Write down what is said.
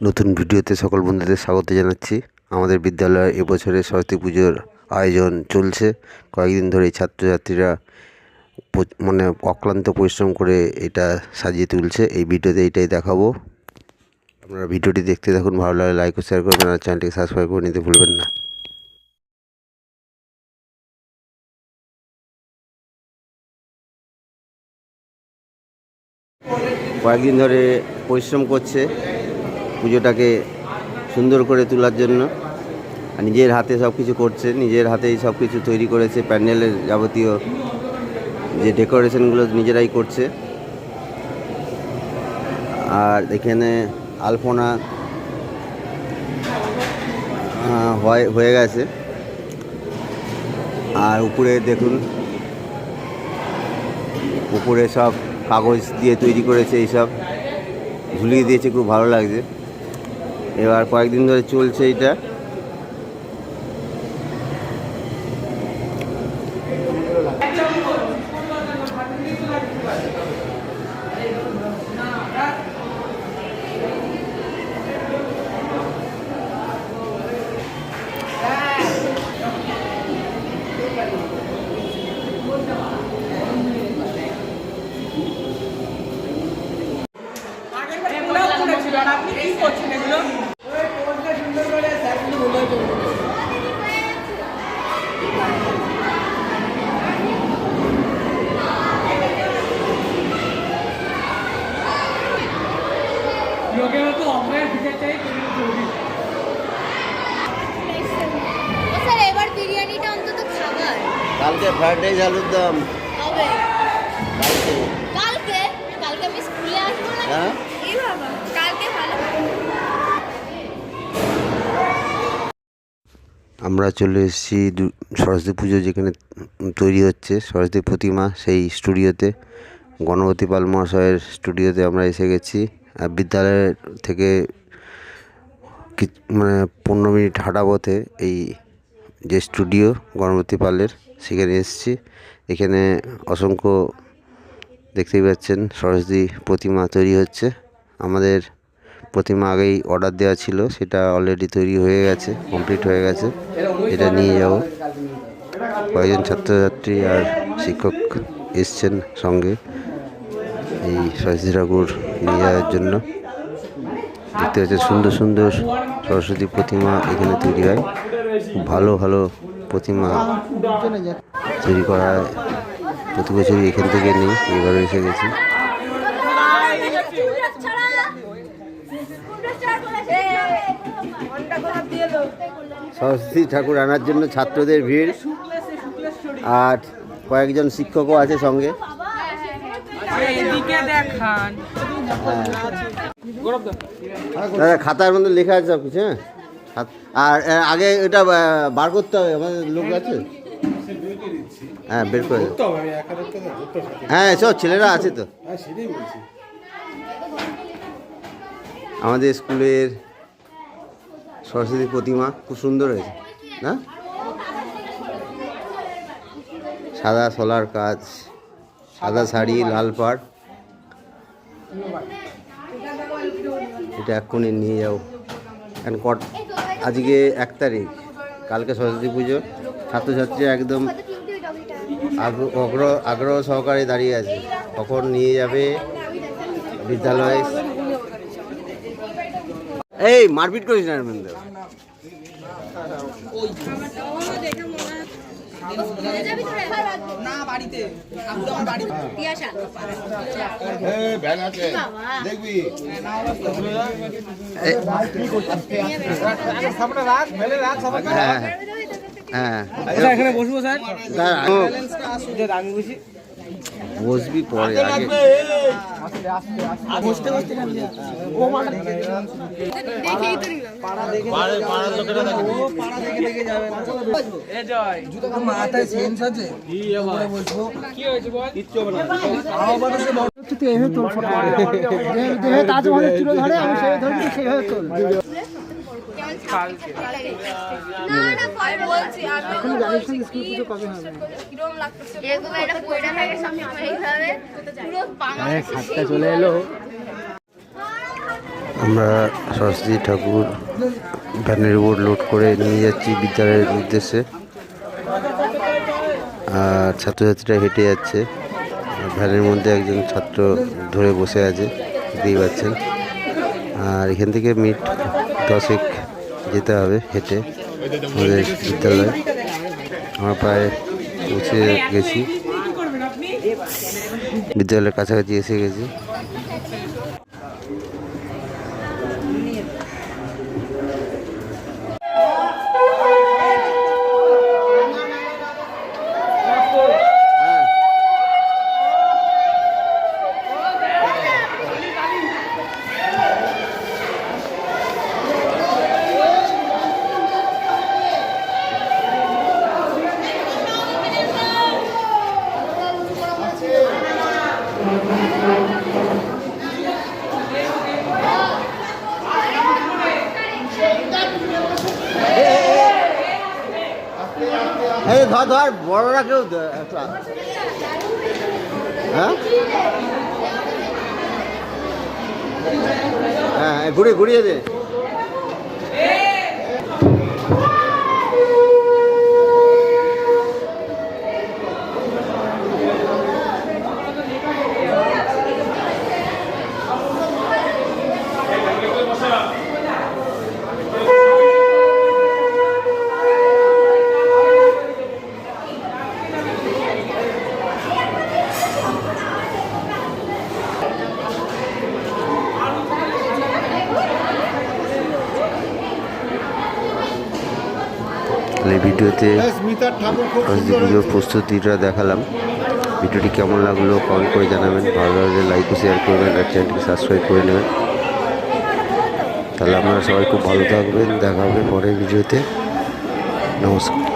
নতুন ভিডিওতে সকল বন্ধুদের স্বাগত জানাচ্ছি। আমাদের বিদ্যালয়ে এবছরে সরস্বতী পুজোর আয়োজন চলছে। কয়েকদিন ধরেই ছাত্রছাত্রীরা মানে অক্লান্ত পরিশ্রম করে এটা সাজিয়ে তুলছে। এই ভিডিওতে এইটাই দেখাবো। আপনারা ভিডিওটি দেখতে থাকুন, ভালো লাগলে লাইক ও শেয়ার করবেন আর চ্যানেলটিকে সাবস্ক্রাইব করে নিতে ভুলবেন না। কয়েকদিন ধরে পরিশ্রম করছে পুজোটাকে সুন্দর করে তোলার জন্য। নিজের হাতে সব কিছু করছে, নিজের হাতেই সব কিছু তৈরি করেছে। প্যান্ডেলের যাবতীয় যে ডেকোরেশনগুলো নিজেরাই করছে। আর এখানে আলপনা হয়ে গেছে। আর উপরে দেখুন, উপরে সব কাগজ দিয়ে তৈরি করেছে, এইসব ঝুলিয়ে দিয়েছে, খুব ভালো লাগছে। এবার কয়েকদিন ধরে চলছে এটা। কালকে ফ্রাইড রাইস আলুর দম আমরা চলে এসেছি সরস্বতী পুজো যেখানে তৈরি হচ্ছে সরস্বতী প্রতিমা, সেই স্টুডিওতে, গণপতি পাল মহাশয়ের স্টুডিওতে আমরা এসে গেছি। বিদ্যালয়ের থেকে মানে 15 মিনিট হাঁটা পথে এই যে স্টুডিও গণপতি পালের, সেখানে এসেছি। এখানে অসংখ্য দেখতেই পাচ্ছেন সরস্বতী প্রতিমা তৈরি হচ্ছে। আমাদের প্রতিমা আগেই অর্ডার দেওয়া ছিল, সেটা অলরেডি তৈরি হয়ে গেছে, কমপ্লিট হয়ে গেছে। এটা নিয়ে যাব। কয়েকজন ছাত্রছাত্রী আর শিক্ষক এসছেন সঙ্গে এই সরস্বতী ঠাকুর নিয়ে যাওয়ার জন্য। দেখতে পাচ্ছেন সুন্দর সুন্দর সরস্বতী প্রতিমা এখানে তৈরি হয়। খুব ভালো ভালো প্রতিমা তৈরি করা হয়। প্রতি বছরই এখান থেকে নেই, এবারও এসে গেছি। সরস্বতী ঠাকুর আনার জন্য ছাত্রদের ভিড়, আর কয়েকজন শিক্ষকও আছে সঙ্গে। দাদা, খাতার মধ্যে লেখা আছে সব কিছু। হ্যাঁ, আর আগে এটা বার করতে হবে, আমাদের লোক আছে। হ্যাঁ, বের করে। হ্যাঁ, সব ছেলেরা আছে তো। আমাদের স্কুলের সরস্বতী প্রতিমা খুব সুন্দর হয়েছে না? সাদা সোলার কাজ, সাদা শাড়ি, লাল পাড়। এটা এক্ষুনি নিয়ে যাও। আজকে 1 তারিখ, কালকে সরস্বতী পুজো। ছাত্রছাত্রীরা একদম আগ্রহ সহকারে দাঁড়িয়ে আছে, কখন নিয়ে যাবে বিদ্যালয়ে। এই মারপিট করিস না আরবিন্দ। এখানে বসবো স্যার, বসবি পরে। মাথায় সেন্স আছে। আমরা সরস্বতী ঠাকুর ভ্যানের উপর লোড করে নিয়ে যাচ্ছি বিদ্যালয়ের উদ্দেশ্যে। আর ছাত্রছাত্রীরা হেঁটে যাচ্ছে। ভ্যানের মধ্যে একজন ছাত্র ধরে বসে আছে, দেখতেই পাচ্ছেন। আর এখান থেকে মিনিট 10 যেতে হবে হেঁটে আমাদের বিদ্যালয়ে। আমরা প্রায় পৌঁছে গেছি, বিদ্যালয়ের কাছাকাছি এসে গেছি। এই ধর ধর বড়রা কেউ একটা হ্যাঁ হ্যাঁ ঘুরিয়ে দে। এই ভিডিওতে স্মিতার ঠাকুর খুব সরস্বতী পুজোর প্রস্তুতিটা দেখালাম। ভিডিওটি কেমন লাগলো কমেন্ট করে জানাবেন। ভালো লাগলে লাইক ও শেয়ার করবেন আর চ্যানেলটিকে সাবস্ক্রাইব করে নেবেন। তাহলে আপনারা সবাই খুব ভালো থাকবেন। দেখা হবে পরের ভিডিওতে। নমস্কার।